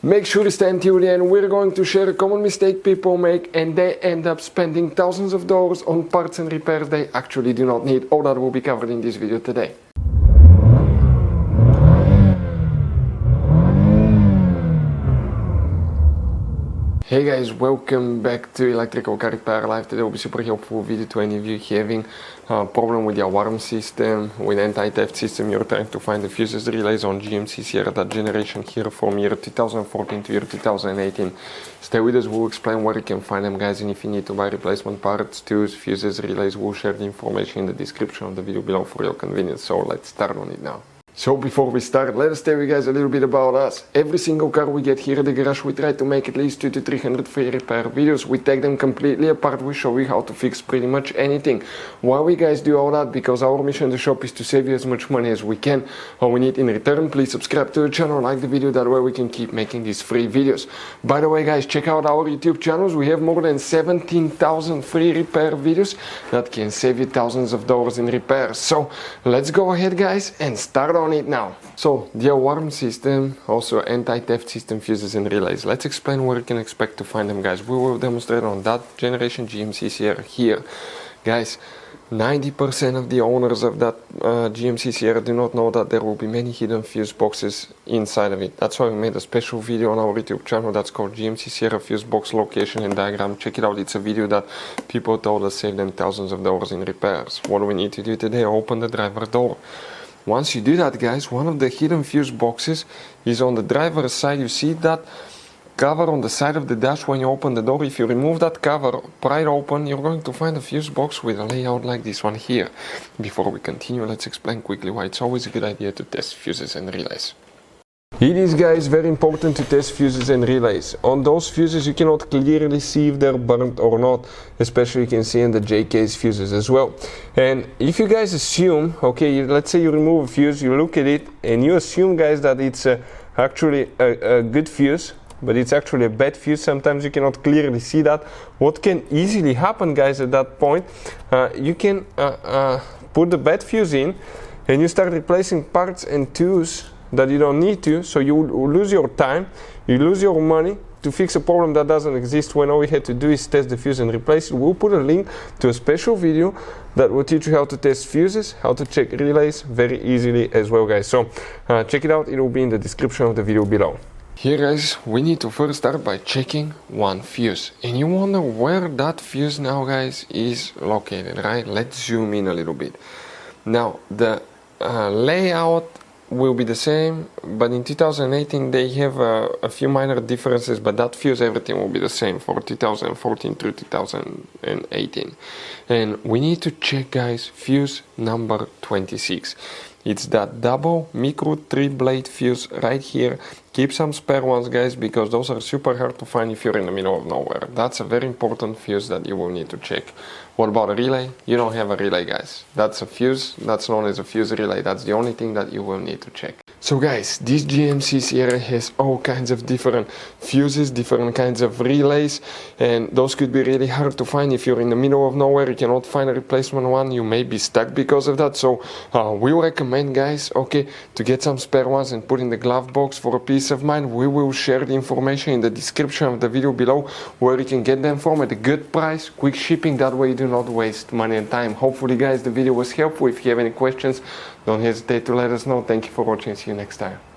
Make sure to stay until the end. We're going to share a common mistake people make and they end up spending thousands of dollars on parts and repairs they actually do not need. All that will be covered in this video today. Hey guys, welcome back to Electrical Car Repair Live. Today will be super helpful video to any of you having a problem with your alarm system, with anti-theft system. You're trying to find the fuses relays on GMC Sierra, that generation here from year 2014 to year 2018. Stay with us, we'll explain where you can find them guys, and if you need to buy replacement parts, tools, fuses, relays, we'll share the information in the description of the video below for your convenience. So let's start on it now. So before we start, let us tell you guys a little bit about us. Every single car we get here at the garage, we try to make at least 200 to 300 free repair videos. We take them completely apart, we show you how to fix pretty much anything. Why we guys do all that? Because our mission in the shop is to save you as much money as we can. All we need in return, please subscribe to the channel, like the video, that way we can keep making these free videos. By the way guys, check out our YouTube channels. We have more than 17,000 free repair videos that can save you thousands of dollars in repairs. So let's go ahead guys and start on it now. So the alarm system, also anti-theft system, fuses and relays. Let's explain where you can expect to find them guys. We will demonstrate on that generation GMC Sierra here. Guys, 90% of the owners of that GMC Sierra do not know that there will be many hidden fuse boxes inside of it. That's why we made a special video on our YouTube channel that's called GMC Sierra Fuse Box Location and Diagram. Check it out, it's a video that people told us saved them thousands of dollars in repairs. What do we need to do today? Open the driver door. Once you do that guys, one of the hidden fuse boxes is on the driver's side. You see that cover on the side of the dash when you open the door. If you remove that cover, pry it open, you're going to find a fuse box with a layout like this one here. Before we continue, let's explain quickly why it's always a good idea to test fuses and relays. It is guys very important to test fuses and relays. On those fuses you cannot clearly see if they're burnt or not, especially you can see in the J-case fuses as well. And if you guys assume, okay, let's say you remove a fuse, you look at it and you assume guys that it's actually a good fuse, but it's actually a bad fuse. Sometimes you cannot clearly see that. What can easily happen guys at that point, you can put the bad fuse in and you start replacing parts and tools that you don't need to, so you lose your time, you lose your money to fix a problem that doesn't exist, when all we had to do is test the fuse and replace it. We'll put a link to a special video that will teach you how to test fuses, how to check relays very easily as well guys. So check it out, it will be in the description of the video below. Here guys, we need to first start by checking one fuse, and you wonder where that fuse now guys is located, right? Let's zoom in a little bit. Now the layout will be the same, but in 2018 they have a few minor differences, but that fuse, everything will be the same for 2014 through 2018. And we need to check guys fuse number 26. It's that double micro 3-blade fuse right here. Keep some spare ones guys, because those are super hard to find if you're in the middle of nowhere. That's a very important fuse that you will need to check. What about a relay? You don't have a relay guys. That's a fuse, that's known as a fuse relay. That's the only thing that you will need to check. So guys, this GMC Sierra has all kinds of different fuses, different kinds of relays, and those could be really hard to find if you're in the middle of nowhere. You cannot find a replacement one, you may be stuck because of that. So we recommend guys, okay, to get some spare ones and put in the glove box for a peace of mind. We will share the information in the description of the video below where you can get them from at a good price, quick shipping, that way you do not waste money and time. Hopefully guys the video was helpful. If you have any questions, don't hesitate to let us know. Thank you for watching, see you next time.